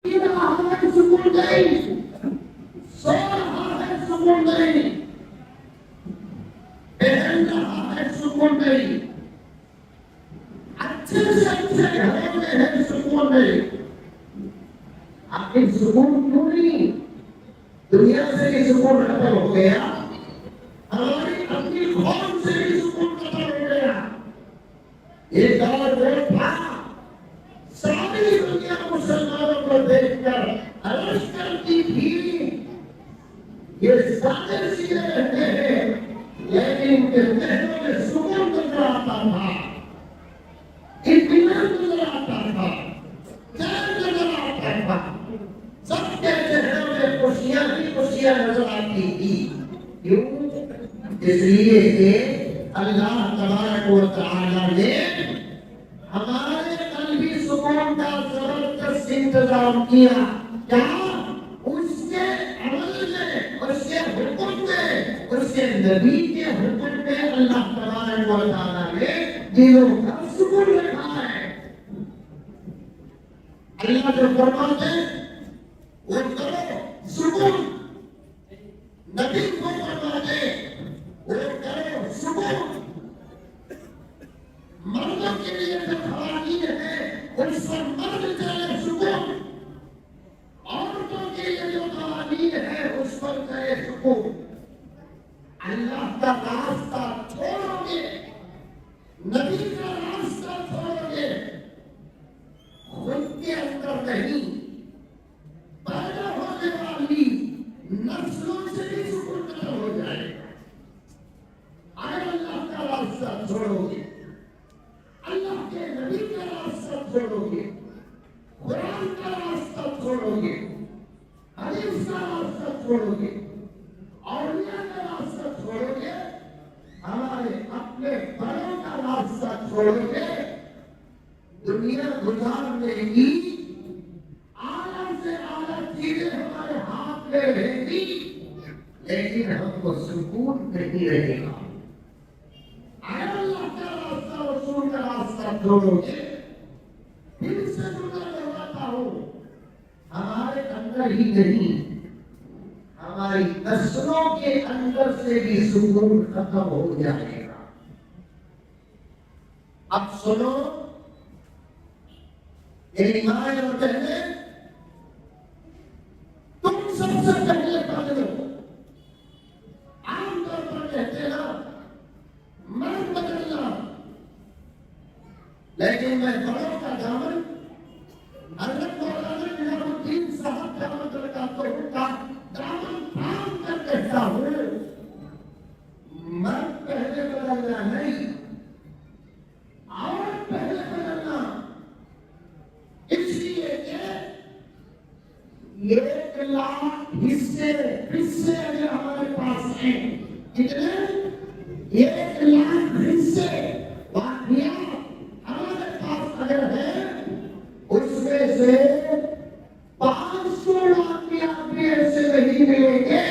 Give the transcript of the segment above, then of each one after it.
P रहा है सुकून नहीं, सो रहा है सुकून नहीं, पहन रहा है सुकून नहीं, अच्छे से अच्छे घरों में है सुकून नहीं। आखिर सुकून क्यों नहीं? दुनिया से भी सुकून खत्म हो गया, हमारी अपनी कौम से भी सुकून खत्म हो गया। एक दौर वो था, सारी दुनिया मुसलमानों को देखकर अरश करती थी, ये सारे सीधे रहते हैं, लेकिन इनके चेहरों में सुकून नजर आता था, इत्मीनान नजर आता था, चैन नजर आता था, सबके चेहरों में खुशियां ही खुशियां नजर आती थी। क्यों? इसलिए कि अल्लाह तबारक व तआला ने हमारे कल्बी सुकून का जबरदस्त इंतजाम किया। क्या? उसके अमल में, उसके हुक्म में, उसके नबी के हुक्म में अल्लाह तबारक व तआला ने दिलों का सुकून रखा है। अल्लाह जो फरमाते हैं वो करो सुकून, नबी को फरमाते वो करो सुकून। मर्दों के लिए जो खवातीन है उस पर मर्द करे सुकून, औरतों के लिए जो खवातीन है उस पर करे सुकून। अल्लाह का रास्ता छोड़ोगे, नबी का रास्ता छोड़ोगे, खुद के अंदर नहीं, पैदा होने वाली नस्लों से भी सुकून खत्म हो जाएगा। अगर अल्लाह का रास्ता छोड़ोगे, अल्लाह के नबी का रास्ता छोड़ोगे, कुरान का रास्ता छोड़ोगे, हदीस का रास्ता छोड़ोगे, औलिया का रास्ता छोड़ोगे, हमारे अपने बड़ों का रास्ता छोड़ोगे, दुनिया गुजारने की आला से आला चीजें हमारे हाथ में रहेगी, लेकिन हमको सुकून नहीं रहेगा। अगर अल्लाह का रास्ता, रसूल का रास्ता छोड़ोगे, फिर से बताता हूं, हमारे अंदर ही नहीं, हमारी नस्लों के अंदर से भी सुकून खत्म हो जाएगा। अब सुनो, मेरी मां और बहने, तुम सबसे पहले बदलो। आमतौर पर कहते ना मर्द बदलना, लेकिन मैं बड़ों का दामन हजरत मौलाना निजामुद्दीन साहब दामन बरकातहू का दामन थाम कर कहता हूं, मर्द पहले बदलना नहीं, औरत पहले बदलना। इसलिए कि 1 लाख हिस्से अगर हमारे पास हैं, कितने? 1 लाख हिस्से वाक़ियात हमारे पास अगर है, उसमें से 500 वाक़ियात भी ऐसे नहीं मिलेंगे,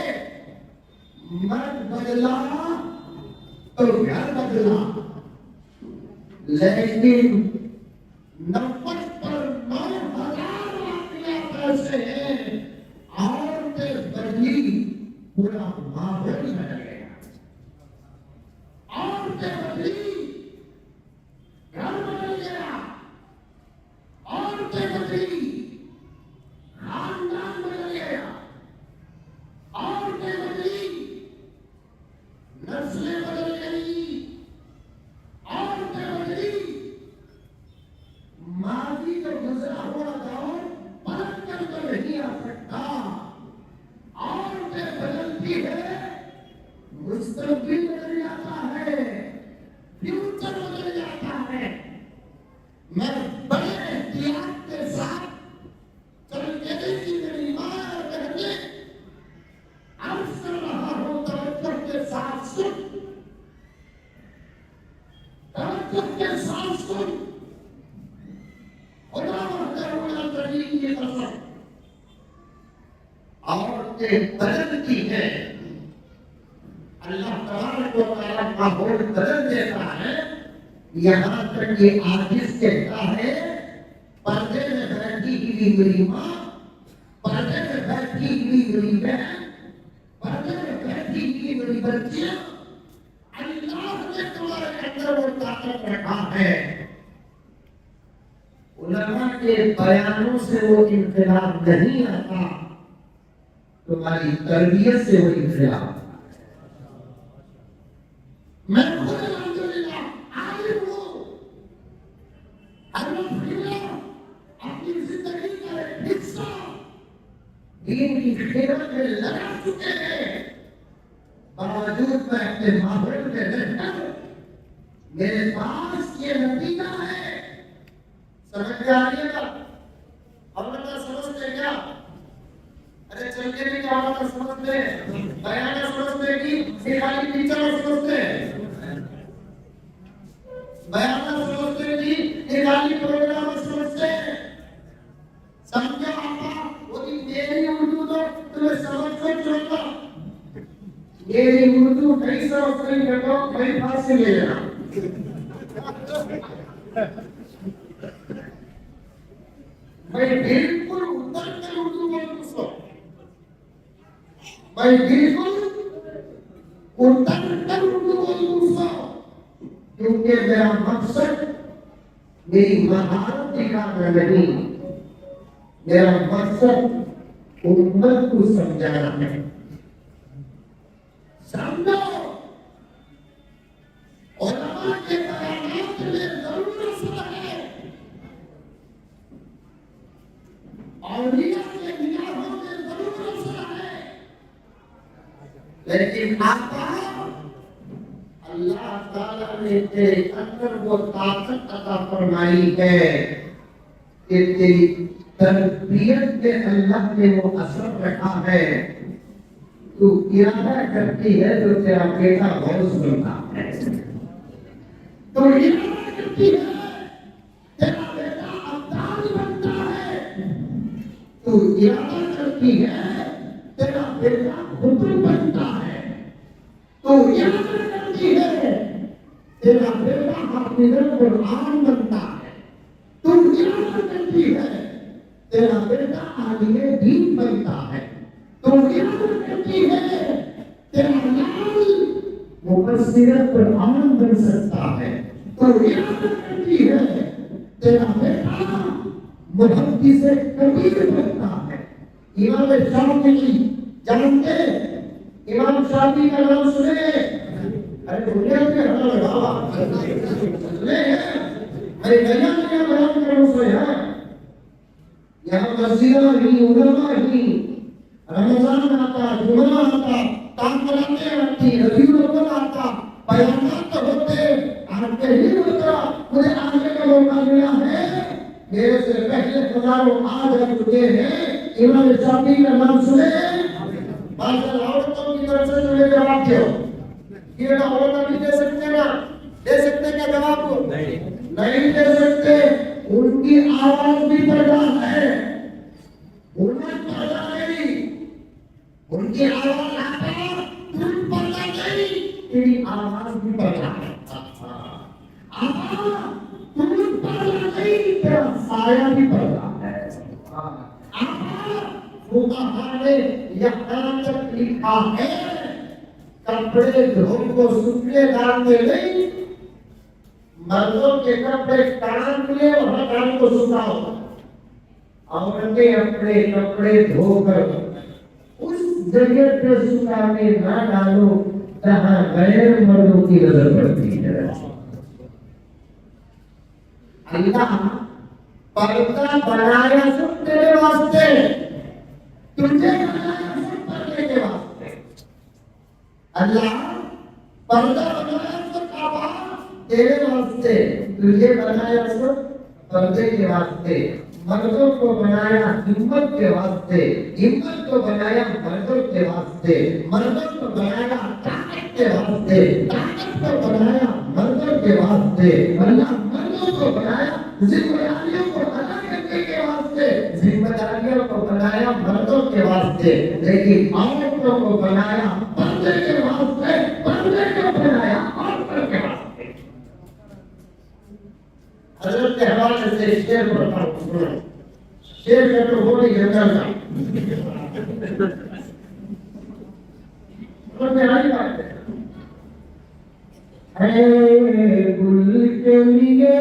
मर्द बदला तो घर बदला, लेकिन 90 पर 9,000 वाक़ियात ऐसे हैं, औरतें बदली, पूरा माहौल बदल गया। औरतें बदली, घर बदल गया, औरतें बदली, खानदान बदल गया, औरतें बदली, नस्लें बदल गई, औरतें बदली। माजी जो गुजरा हुआ दौर पलट कर तो नहीं आ सकता, औरतें बदलती है, मुस्तकबिल बदल जाता है, फ्यूचर बदल जाता है। मैं बड़े एहतियात के साथ चल के देखी मेरी मां और बहने, अर्ज कर रहा हूं, तवज्जो के साथ सुन, तवज्जो के साथ सुन। की कसम, औरतें बदलती है, अल्लाह तबारक व तआला माहौल बदल देता है। यहाँ तक ये आजिज़ कहता है, पर्दे में बैठी हुई मेरी माँ पर्दे में बैठी हुई मेरी बहन, पर्दे में बैठी हुई मेरी बच्चियां, अल्लाह ने तुम्हारे अंदर वो ताकत रखा है। उलमा के बयानों से वो इनकलाब नहीं आता, तुम्हारी तरबियत से वो इनकलाब आता। मैं खुद अल्हम्दुलिल्लाह आलिम हूं, अपनी जिंदगी का एक हिस्सा दीन की खिदमत में लगा चुके हैं। बावजूद मैं अपने माहौल में रहकर मेरे पास ये नतीजा है। समझ में आ रही है बात? अब लोग समझते क्या? अरे चल के नहीं क्या बात समझते हैं, बयान समझते कि खाली टीचर समझते हैं, बयान समझते कि खाली प्रोग्राम समझते हैं। समझा आपा? वो मेरी उर्दू तो तुम्हें समझ में चलता, मेरी उर्दू नहीं समझ नहीं करता, भाई फांसी ले लेना। मैं बिल्कुल उतर कर उर्दू बोलूं सो, मैं बिल्कुल उतर कर उर्दू बोलूं सो, क्योंकि मेरा मकसद मेरी महारत दिखाना नहीं, मेरा मकसद उम्मत को समझाना है। समझो, उलमा के बयानात में जरूर असर है, औलिया के निगाहों में जरूर असर है, लेकिन आपका अल्लाह ताला ने तेरे अंदर वो ताकत अता फरमाई है कि तेरी तरबियत में अल्लाह ने वो असर रखा है। तू इरादा करती है तो तेरा बेटा गौस बनता है, तो इरादा करती है तेरा बेटा अब्दाल बनता है, तू इरादा करती है तेरा बेटा खुद बनता है, तो इरादा करती है तेरा बेटा हाफिज़ुल कुरान बनता है, तू इरादा करती है तेरा बेटा आलिम दीन बनता है, तो इरादा करती है तेरा लाल मुफस्सिर कुरान बन सकता है, तो इरादा करती है तेरा बेटा मुहद्दिस कबीर बनता है। इमाम शाफी जानते, इमाम शाफी का नाम सुने? अरे भूले होंगे सुने हैं? अरे नया नया बयान करो सो यहाँ मस्जिदा ही, उलमा ही, रमजान आता, जुमा आता, ताकराते आती, रबीउल अव्वल आता, बयानात होते, आते ही होता। मुझे आने का मौका मिला है, मेरे से पहले हजारों आ जा चुके हैं। इमाम शाफी का नाम सुने? बादल औरतों की तरफ से जुड़े जवाब दो, ये औरत नहीं दे सकते ना? दे सकते क्या जवाब? नहीं दे सकते। उनकी आवाज भी पर्दा है, उन्हें पर्दा नहीं, उनकी आवाज आता, तुम पर्दा नहीं, तेरी आवाज भी पर्दा है। तुम पर्दा नहीं, तेरा साया भी पर्दा है। फुक़हा ने यहाँ तक लिखा है, कपड़े धो को सूखने डालते नहीं, मर्दों के कपड़े कान में और कान को सुखाओ, औरतें अपने कपड़े धोकर उस जगह पर सुखाने ना डालो जहां गैर मर्दों की नजर पड़ती है। अल्लाह पर्दा बनाया सब तेरे वास्ते, तुझे बनाया सब पर्दे के वास्ते। अल्लाह पर्दा बनाया सब काबा तेरे वास्ते, तुझे बनाया सब पर्दे के वास्ते। मर्दों को बनाया हिम्मत के वास्ते, हिम्मत को बनाया मर्दों के वास्ते, मर्दों को बनाया ताकत के वास्ते, ताकत को बनाया मर्दों के वास्ते। अल्लाह मर्दों को बनाया जिम्मेदारियों को अदा करने के वास्ते, जिम्मेदारियों को बनाया मर्दों के वास्ते, लेकिन औरतों को बनाया पर्दे के वास्ते, पर्दे को बनाया औरतों के वास्ते। हज़रत के हवाले से शेर पढ़ता हूँ, शेर का तो हो नहीं जंगल का और मेरी बात है गुल के लिए